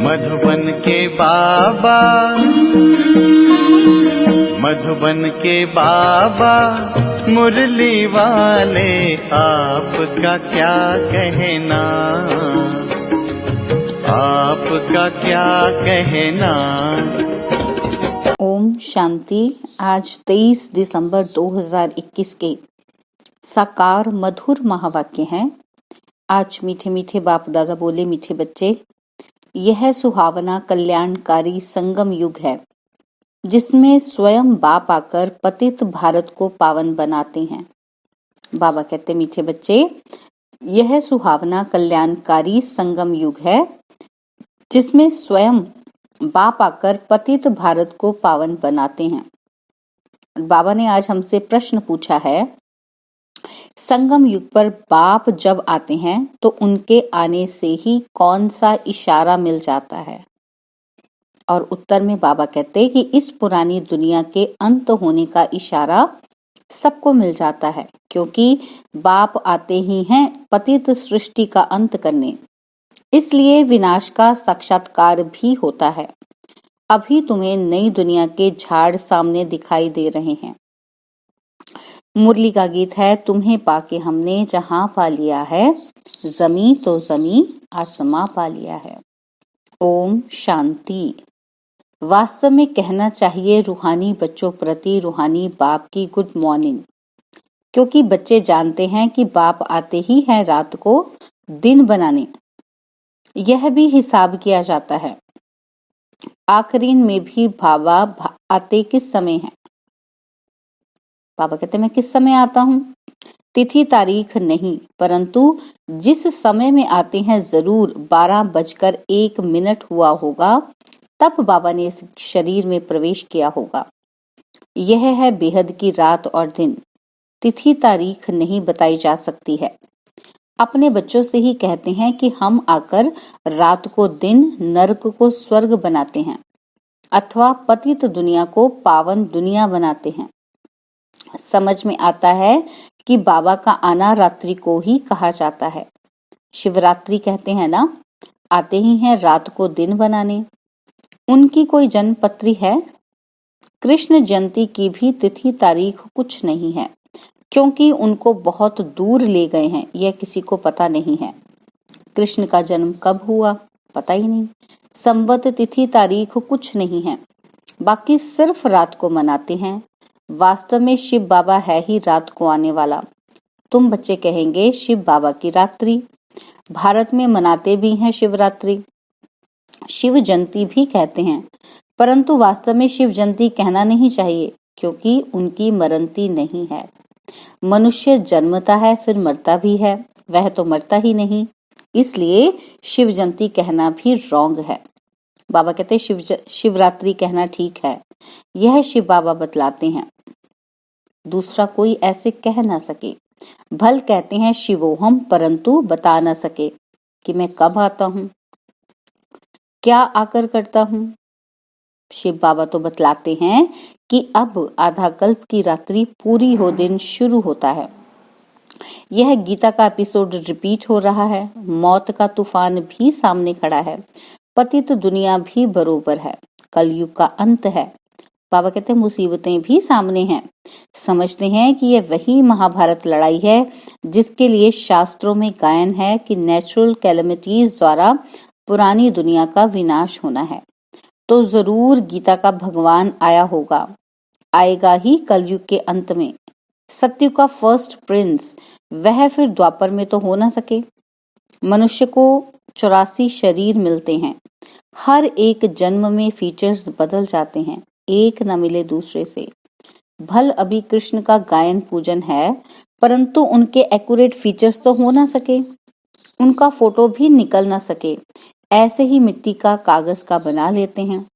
मधुबन के बाबा, मधुबन के बाबा मुरली वाले, आपका क्या कहना, आपका क्या कहना। ओम शांति। आज 23 दिसंबर 2021 के साकार मधुर महावाक्य हैं। आज मीठे मीठे बाप दादा बोले, मीठे बच्चे, यह सुहावना कल्याणकारी संगम युग है जिसमें स्वयं बाप आकर पतित भारत को पावन बनाते हैं। बाबा कहते, मीठे बच्चे, यह सुहावना कल्याणकारी संगम युग है जिसमें स्वयं बाप आकर पतित भारत को पावन बनाते हैं। बाबा ने आज हमसे प्रश्न पूछा है, संगम युग पर बाप जब आते हैं तो उनके आने से ही कौन सा इशारा मिल जाता है। और उत्तर में बाबा कहते कि इस पुरानी दुनिया के अंत होने का इशारा सबको मिल जाता है, क्योंकि बाप आते ही हैं पतित सृष्टि का अंत करने, इसलिए विनाश का साक्षात्कार भी होता है। अभी तुम्हें नई दुनिया के झाड़ सामने दिखाई दे रहे हैं। मुरली का गीत है, तुम्हें पाके हमने जहां पा लिया है, जमी तो जमी आसमां पा लिया है। ओम शांति। वास्तव में कहना चाहिए रूहानी बच्चों प्रति रूहानी बाप की गुड मॉर्निंग, क्योंकि बच्चे जानते हैं कि बाप आते ही हैं रात को दिन बनाने। यह भी हिसाब किया जाता है। आखिरीन में भी बाबा आते किस समय है। बाबा कहते, मैं किस समय आता हूँ, तिथि तारीख नहीं, परंतु जिस समय में आते हैं जरूर 12:01 हुआ होगा, तब बाबा ने इस शरीर में प्रवेश किया होगा। यह है बेहद की रात और दिन। तिथि तारीख नहीं बताई जा सकती है। अपने बच्चों से ही कहते हैं कि हम आकर रात को दिन, नरक को स्वर्ग बनाते हैं, अथवा पतित दुनिया को पावन दुनिया बनाते हैं। समझ में आता है कि बाबा का आना रात्रि को ही कहा जाता है। शिवरात्रि कहते हैं ना, आते ही हैं रात को दिन बनाने। उनकी कोई जन्म पत्री है? कृष्ण जयंती की भी तिथि तारीख कुछ नहीं है, क्योंकि उनको बहुत दूर ले गए हैं, यह किसी को पता नहीं है। कृष्ण का जन्म कब हुआ, पता ही नहीं। संवत तिथि तारीख कुछ नहीं है, बाकी सिर्फ रात को मनाते हैं। वास्तव में शिव बाबा है ही रात को आने वाला। तुम बच्चे कहेंगे शिव बाबा की रात्रि। भारत में मनाते भी हैं शिवरात्रि, शिव जयंती भी कहते हैं, परंतु वास्तव में शिव जयंती कहना नहीं चाहिए, क्योंकि उनकी मरंती नहीं है। मनुष्य जन्मता है फिर मरता भी है, वह तो मरता ही नहीं, इसलिए शिव जयंती कहना भी रॉन्ग है। बाबा कहते शिवरात्रि कहना ठीक है, यह शिव बाबा बतलाते हैं, दूसरा कोई ऐसे कह ना सके। भल कहते हैं शिवोहम, परंतु बता ना सके कि मैं कब आता हूँ, क्या आकर करता हूँ। शिव बाबा तो बतलाते हैं कि अब आधा कल्प की रात्रि पूरी हो, दिन शुरू होता है। यह गीता का एपिसोड रिपीट हो रहा है। मौत का तूफान भी सामने खड़ा है, पतित दुनिया भी बरोबर है, कलयुग का अंत है। बाबा कहते हैं मुसीबतें भी सामने हैं। समझते हैं कि यह वही महाभारत लड़ाई है जिसके लिए शास्त्रों में गायन है कि नेचुरल कैलेमिटीज द्वारा पुरानी दुनिया का विनाश होना है। तो जरूर गीता का भगवान आया होगा, आएगा ही कलयुग के अंत में। सत्युग का फर्स्ट प्रिंस, वह फिर द्वापर में तो हो ना सके। मनुष्य को 84 शरीर मिलते हैं, हर एक जन्म में फीचर्स बदल जाते हैं, एक न मिले दूसरे से। भल अभी कृष्ण का गायन पूजन है, परंतु उनके एक्यूरेट फीचर्स तो हो ना सके, उनका फोटो भी निकल ना सके। ऐसे ही मिट्टी का कागज का बना लेते हैं।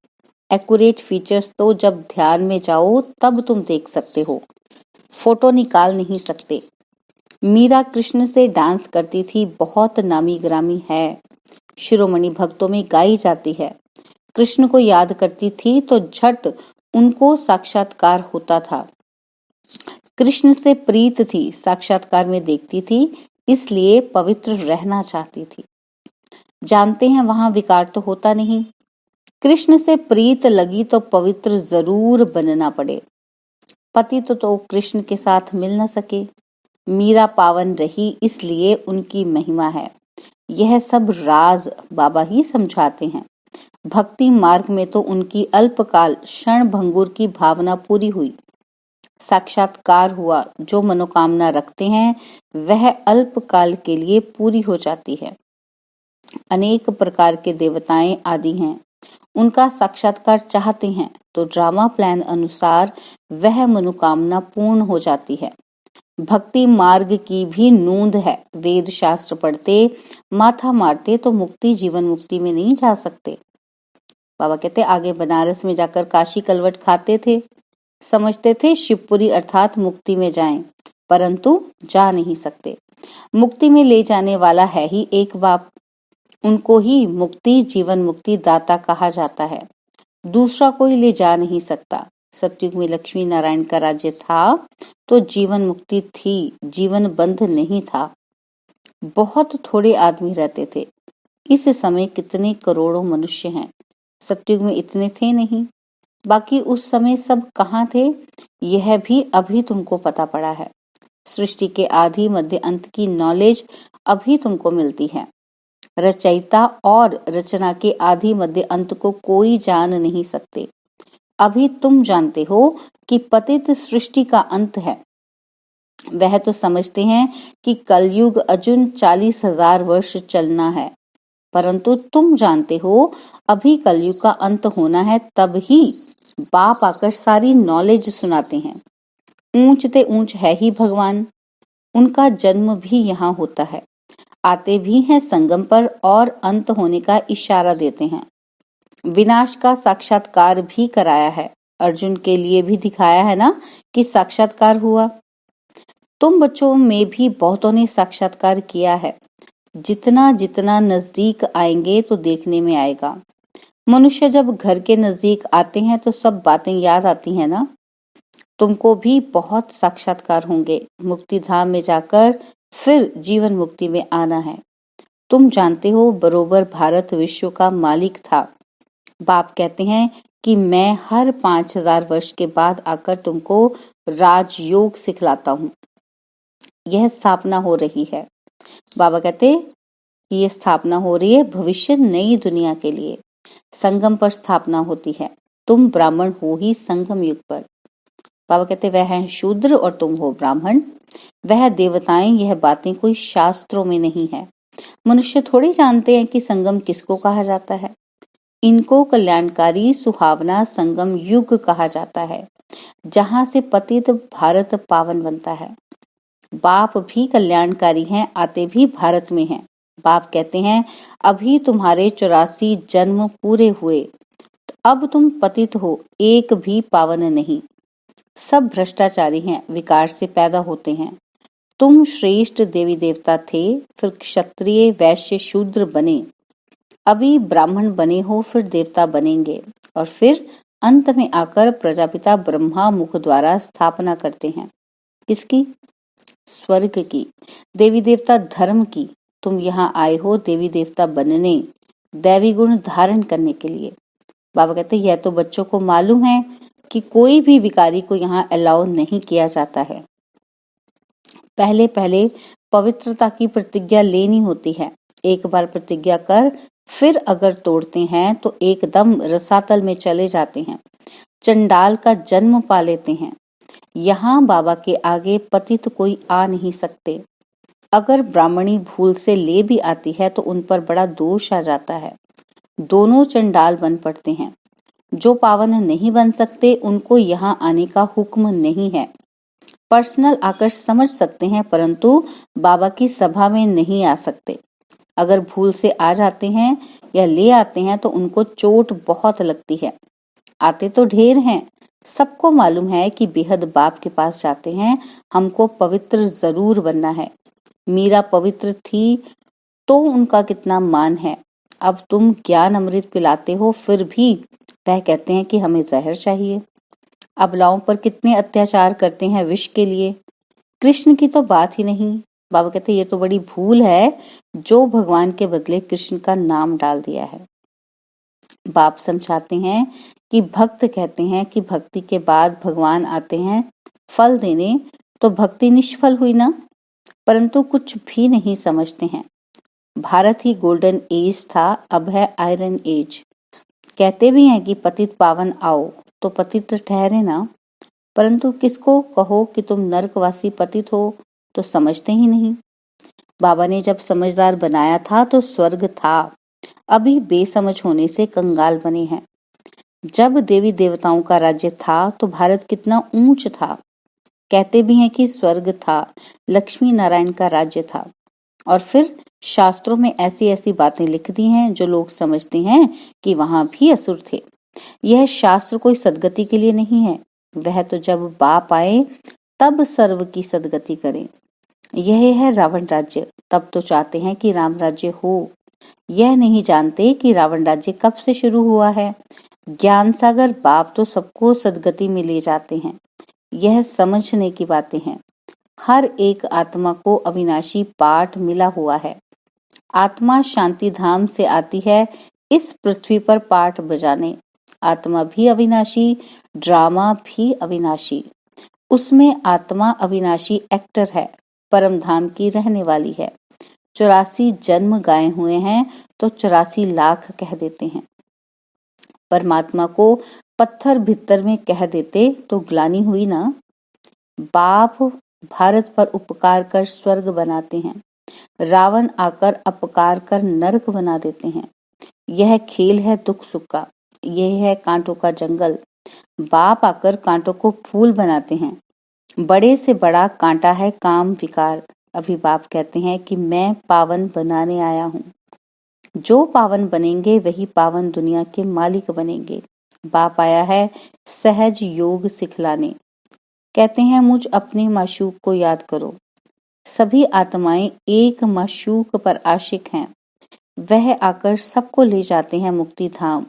एक्यूरेट फीचर्स तो जब ध्यान में जाओ तब तुम देख सकते हो, फोटो निकाल नहीं सकते। मीरा कृष्ण से डांस करती थी, बहुत नामी ग्रामी है, शिरोमणि भक्तों में गाई जाती है। कृष्ण को याद करती थी तो झट उनको साक्षात्कार होता था। कृष्ण से प्रीत थी, साक्षात्कार में देखती थी, इसलिए पवित्र रहना चाहती थी। जानते हैं वहां विकार तो होता नहीं। कृष्ण से प्रीत लगी तो पवित्र जरूर बनना पड़े। पति तो कृष्ण के साथ मिल न सके। मीरा पावन रही इसलिए उनकी महिमा है। यह सब राज बाबा ही समझाते हैं। भक्ति मार्ग में तो उनकी अल्पकाल क्षण भंगुर की भावना पूरी हुई। साक्षात्कार हुआ। जो मनोकामना रखते हैं वह अल्पकाल के लिए पूरी हो जाती है। अनेक प्रकार के देवताएं आदि हैं, उनका साक्षात्कार चाहते हैं तो ड्रामा प्लान अनुसार वह मनोकामना पूर्ण हो जाती है। भक्ति मार्ग की भी नूंद है। वेद शास्त्र पढ़ते माथा मारते तो मुक्ति जीवन मुक्ति में नहीं जा सकते। बाबा कहते आगे बनारस में जाकर काशी कलवट खाते थे, समझते थे शिवपुरी अर्थात मुक्ति में जाएं, परंतु जा नहीं सकते। मुक्ति में ले जाने वाला है ही एक बाप, उनको ही मुक्ति जीवन मुक्ति दाता कहा जाता है। दूसरा कोई ले जा नहीं सकता। सतयुग में लक्ष्मी नारायण का राज्य था तो जीवन मुक्ति थी, जीवन बंध नहीं था। बहुत थोड़े आदमी रहते थे। इस समय कितने करोड़ों मनुष्य हैं। सतयुग में इतने थे नहीं। बाकी उस समय सब कहाँ थे यह भी अभी तुमको पता पड़ा है। सृष्टि के आदि मध्य अंत की नॉलेज अभी तुमको मिलती है। रचयिता और रचना के आदि मध्य अंत को कोई जान नहीं सकते। अभी तुम जानते हो कि पतित सृष्टि का अंत है। वह तो समझते हैं कि कलयुग अजुन 40,000 वर्ष चलना है, परंतु तुम जानते हो अभी कलयुग का अंत होना है। तब ही बाप आकर सारी नॉलेज सुनाते हैं। ऊंच ते ऊंच है ही भगवान, उनका जन्म भी यहाँ होता है। आते भी हैं संगम पर और अंत होने का इशारा देते हैं। विनाश का साक्षात्कार भी कराया है। अर्जुन के लिए भी दिखाया है ना कि साक्षात्कार हुआ। तुम बच्चों में भी बहुतों ने साक्षात्कार किया है। जितना जितना नजदीक आएंगे तो देखने में आएगा। मनुष्य जब घर के नजदीक आते हैं तो सब बातें याद आती हैं ना। तुमको भी बहुत साक्षात्कार होंगे। मुक्ति धाम में जाकर फिर जीवन मुक्ति में आना है। तुम जानते हो बरोबर भारत विश्व का मालिक था। बाप कहते हैं कि मैं हर 5,000 वर्ष के बाद आकर तुमको राजयोग सिखलाता हूँ। यह स्थापना हो रही है। बाबा कहते ये स्थापना हो रही है भविष्य नई दुनिया के लिए। संगम पर स्थापना होती है। तुम ब्राह्मण हो ही संगम युग पर। बाबा कहते वह है शूद्र और तुम हो ब्राह्मण। वह देवताएं यह बातें कोई शास्त्रों में नहीं है। मनुष्य थोड़ी जानते हैं कि संगम किसको कहा जाता है। इनको कल्याणकारी सुहावना संगम युग कहा जाता है, जहां से पतित भारत पावन बनता है। बाप भी कल्याणकारी हैं, आते भी भारत में हैं। बाप कहते हैं अभी तुम्हारे 84 जन्म पूरे हुए, अब तुम पतित हो, एक भी पावन नहीं। सब भ्रष्टाचारी हैं, विकार से पैदा होते हैं। तुम श्रेष्ठ देवी देवता थे, फिर क्षत्रिय वैश्य शूद्र बने, अभी ब्राह्मण बने हो, फिर देवता बनेंगे और फिर अंत में आकर प्रजापिता ब्रह्मा मुख द्वारा स्थापना करते हैं। किसकी? स्वर्ग की, देवी देवता धर्म की। तुम यहाँ आए हो देवी देवता बनने, दैवी गुण धारण करने के लिए। बाबा कहते यह तो बच्चों को मालूम है कि कोई भी विकारी को यहाँ अलाउ नहीं किया जाता है। पहले पहले पवित्रता की प्रतिज्ञा लेनी होती है। एक बार प्रतिज्ञा कर फिर अगर तोड़ते हैं तो एकदम रसातल में चले जाते हैं, चंडाल का जन्म पा लेते हैं। यहाँ बाबा के आगे पतित कोई आ नहीं सकते। अगर ब्राह्मणी भूल से ले भी आती है तो उन पर बड़ा दोष आ जाता है। दोनों चंडाल बन पड़ते हैं। जो पावन नहीं बन सकते उनको यहाँ आने का हुक्म नहीं है। पर्सनल आकर समझ सकते हैं, परंतु बाबा की सभा में नहीं आ सकते। अगर भूल से आ जाते हैं या ले आते हैं तो उनको चोट बहुत लगती है। आते तो ढेर हैं, सबको मालूम है कि बेहद बाप के पास जाते हैं, हमको पवित्र जरूर बनना है। मीरा पवित्र थी तो उनका कितना मान है। अब तुम ज्ञान अमृत पिलाते हो, फिर भी वह कहते हैं कि हमें जहर चाहिए। अबलाओं पर कितने अत्याचार करते हैं विष के लिए। कृष्ण की तो बात ही नहीं। बाबा कहते ये तो बड़ी भूल है जो भगवान के बदले कृष्ण का नाम डाल दिया है। बाप समझाते हैं कि भक्त कहते हैं कि भक्ति के बाद भगवान आते हैं फल देने, तो भक्ति निष्फल हुई ना, परंतु कुछ भी नहीं समझते हैं। भारत ही गोल्डन एज था, अब है आयरन एज। कहते भी हैं कि पतित पावन आओ, तो पतित ठहरे ना, परंतु किसको कहो कि तुम नरकवासी पतित हो, तो समझते ही नहीं। बाबा ने जब समझदार बनाया था तो स्वर्ग था, अभी बेसमझ होने से कंगाल बने हैं। जब देवी देवताओं का राज्य था तो भारत कितना ऊंच था। कहते भी हैं कि स्वर्ग था, लक्ष्मी नारायण का राज्य था। और फिर शास्त्रों में ऐसी ऐसी बातें लिख दी हैं जो लोग समझते हैं कि वहां भी असुर थे। यह शास्त्र कोई सदगति के लिए नहीं है, वह तो जब बाप आए तब सर्व की सदगति करें। यह है रावण राज्य, तब तो चाहते हैं कि राम राज्य हो। यह नहीं जानते कि रावण राज्य कब से शुरू हुआ है। ज्ञान सागर बाप तो सबको सदगति में ले जाते हैं। यह समझने की बातें हैं। हर एक आत्मा को अविनाशी पाठ मिला हुआ है। आत्मा शांति धाम से आती है इस पृथ्वी पर पाठ बजाने। आत्मा भी अविनाशी, ड्रामा भी अविनाशी। उसमें आत्मा अविनाशी एक्टर है, परम धाम की रहने वाली है। 84 जन्म गाए हुए हैं तो 84 लाख कह देते हैं। परमात्मा को पत्थर भीतर में कह देते तो ग्लानि हुई ना। बाप भारत पर उपकार कर स्वर्ग बनाते हैं, रावण आकर अपकार कर नरक बना देते हैं। यह खेल है दुख सुख का, यह है कांटों का जंगल। बाप आकर कांटों को फूल बनाते हैं। बड़े से बड़ा कांटा है काम विकार। अभी बाप कहते हैं कि मैं पावन बनाने आया हूँ। जो पावन बनेंगे वही पावन दुनिया के मालिक बनेंगे। बाप आया है सहज योग सिखलाने। कहते हैं मुझ अपने माशूक को याद करो। सभी आत्माएं एक माशूक पर आशिक हैं। वह आकर सबको ले जाते हैं मुक्ति धाम।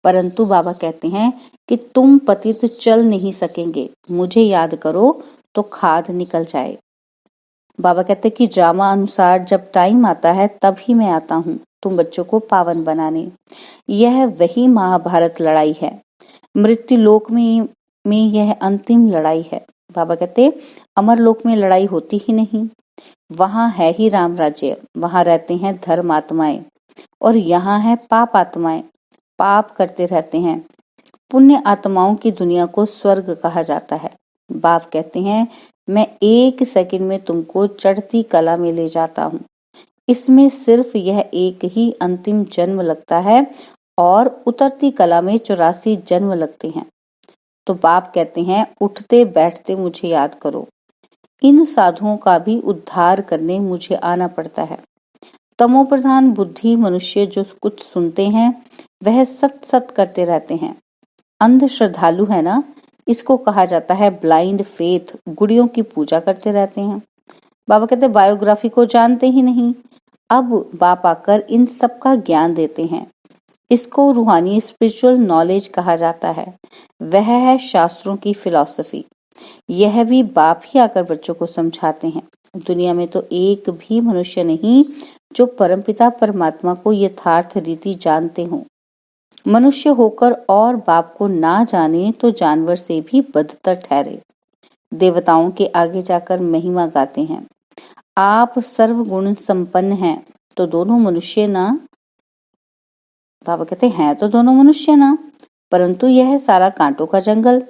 परंतु बाबा कहते हैं कि तुम पतित चल नहीं सकेंगे, मुझे याद करो तो खाद निकल जाए। बाबा कहते कि ड्रामा अनुसार जब टाइम आता है तब ही मैं आता हूँ तुम बच्चों को पावन बनाने। यह वही महाभारत लड़ाई है। मृत्यु लोक में यह अंतिम लड़ाई है। बाबा कहते अमर लोक में लड़ाई होती ही नहीं। वहां है ही राम राज्य, वहां रहते हैं धर्म आत्माएं, और यहाँ है पाप आत्माएं, पाप करते रहते हैं। पुण्य आत्माओं की दुनिया को स्वर्ग कहा जाता है। बाप कहते हैं मैं 1 सेकंड में तुमको चढ़ती कला में ले जाता हूँ। इसमें सिर्फ यह एक ही अंतिम जन्म लगता है और उतरती कला में 84 जन्म लगते हैं। तो बाप कहते हैं उठते बैठते मुझे याद करो। इन साधुओं का भी उद्धार करने मुझे आना पड़ता है। तमोप्रधान बुद्धि मनुष्य जो कुछ सुनते हैं वह सत सत करते रहते हैं। अंध श्रद्धालु है ना, इसको कहा जाता है ब्लाइंड फेथ। गुड़ियों की पूजा करते रहते हैं। बाबा कहते बायोग्राफी को जानते ही नहीं। अब बाप आकर इन सब का ज्ञान देते हैं। इसको रूहानी स्पिरिचुअल नॉलेज कहा जाता है। वह है शास्त्रों की फिलॉसफी। यह भी बाप ही आकर बच्चों को समझाते हैं। दुनिया में तो एक भी मनुष्य नहीं जो परमपिता परमात्मा को यथार्थ रीति जानते हो। मनुष्य होकर और बाप को ना जाने तो जानवर से भी बदतर ठहरे। देवताओं के आगे जाकर महिमा गाते हैं। आप सर्वगुण संपन्न हैं तो दोनों मनुष्य ना। बाबा कहते हैं तो दोनों मनुष्य ना, परंतु यह सारा कांटों का जंगल।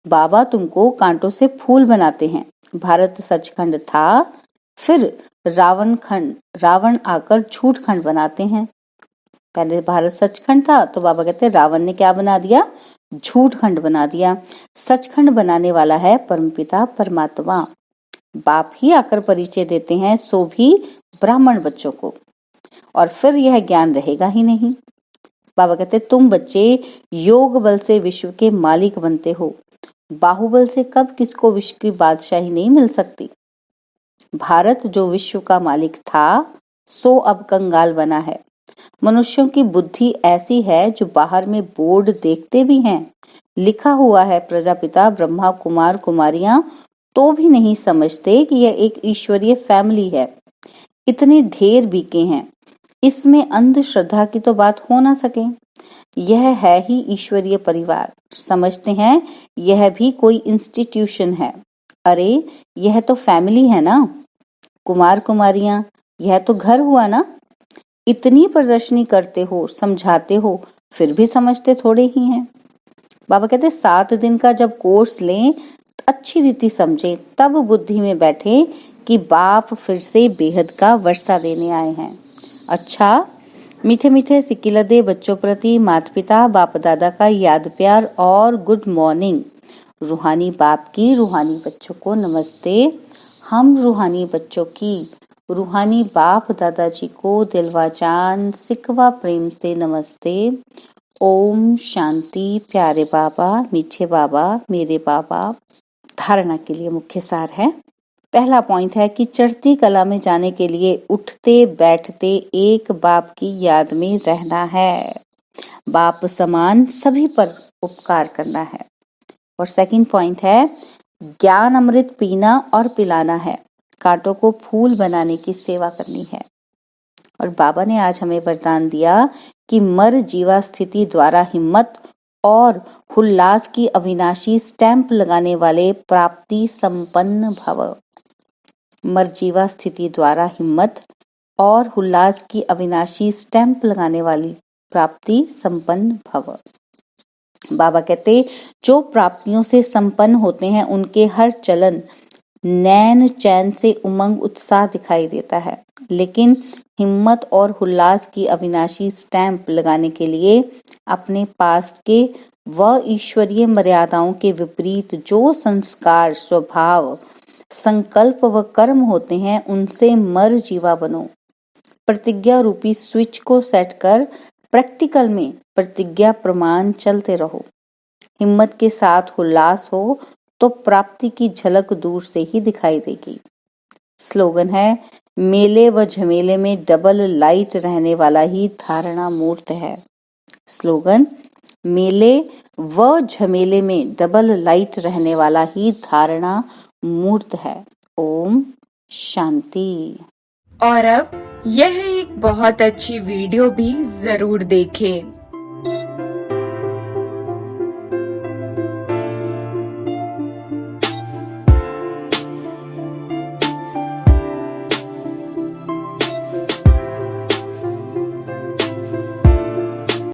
बाबा तुमको कांटों से फूल बनाते हैं। भारत सचखंड था, फिर रावण आकर झूठ खंड बनाते हैं। पहले भारत सचखंड था तो बाबा कहते रावण ने क्या बना दिया, झूठ खंड बना दिया। सचखंड बनाने वाला है परमपिता परमात्मा। बाप ही आकर परिचय देते हैं, सो भी ब्राह्मण बच्चों को, और फिर यह ज्ञान रहेगा ही नहीं। बाबा कहते तुम बच्चे योग बल से विश्व के मालिक बनते हो। बाहुबल से कब किसको विश्व की बादशाही नहीं मिल सकती। भारत जो विश्व का मालिक था सो अब कंगाल बना है। मनुष्यों की बुद्धि ऐसी है जो बाहर में बोर्ड देखते भी हैं, लिखा हुआ है प्रजापिता ब्रह्मा कुमार कुमारियां तो भी नहीं समझते कि यह एक ईश्वरीय फैमिली है। इतने ढेर बीके हैं, इसमें अंधश्रद्धा की तो बात हो ना सके। यह है ही ईश्वरीय परिवार। समझते हैं यह भी कोई इंस्टीट्यूशन है। अरे यह तो फैमिली है ना। कुमार कुमारियां, यह तो घर हुआ ना। इतनी प्रदर्शनी करते हो, समझाते हो, फिर भी समझते थोड़े ही हैं। बाबा कहते 7 दिन का जब कोर्स लें, अच्छी रीति समझे, तब बुद्धि में बैठे कि बाप फिर से बेहद का वर्षा देने आए हैं। अच्छा, मीठे मीठे सिकिलदे बच्चों प्रति माता पिता बाप दादा का याद प्यार और गुड मॉर्निंग। रूहानी बाप की रूहानी बच्चों को नमस्ते। हम रूहानी बच्चों की रूहानी बाप दादाजी को दिलवा जान सिकवा प्रेम से नमस्ते। ओम शांति। प्यारे बाबा, मीठे बाबा, मेरे बाबा। धारणा के लिए मुख्य सार है। पहला पॉइंट है कि चढ़ती कला में जाने के लिए उठते बैठते एक बाप की याद में रहना है। बाप समान सभी पर उपकार करना है। और सेकंड पॉइंट है ज्ञान अमृत पीना और पिलाना है। कांटों को फूल बनाने की सेवा करनी है। और बाबा ने आज हमें वरदान दिया कि मर जीवा स्थिति द्वारा हिम्मत और उल्लास की अविनाशी स्टैंप लगाने वाले प्राप्ति संपन्न भव। मर जीवा स्थिति द्वारा हिम्मत और उल्लास की अविनाशी स्टैंप लगाने वाली प्राप्ति संपन्न भव। बाबा कहते जो प्राप्तियों से संपन्न होते हैं उनके हर चलन नैन चैन से उमंग उत्साह दिखाई देता है। लेकिन हिम्मत और उल्लास की अविनाशी स्टैंप लगाने के लिए अपने पास्ट के व ईश्वरीय मर्यादाओं के विपरीत जो संस्कार, स्वभाव, संकल्प व कर्म होते हैं उनसे मर जीवा बनो। प्रतिज्ञा रूपी स्विच को सेट कर प्रैक्टिकल में प्रतिज्ञा प्रमाण चलते रहो। हिम्मत के साथ उल्लास हो तो प्राप्ति की झलक दूर से ही दिखाई देगी। स्लोगन है मेले व झमेले में डबल लाइट रहने वाला ही धारणा मूर्त है। स्लोगन मेले व झमेले में डबल लाइट रहने वाला ही धारणा मूर्त है। ओम शांति। और अब यह एक बहुत अच्छी वीडियो भी जरूर देखें।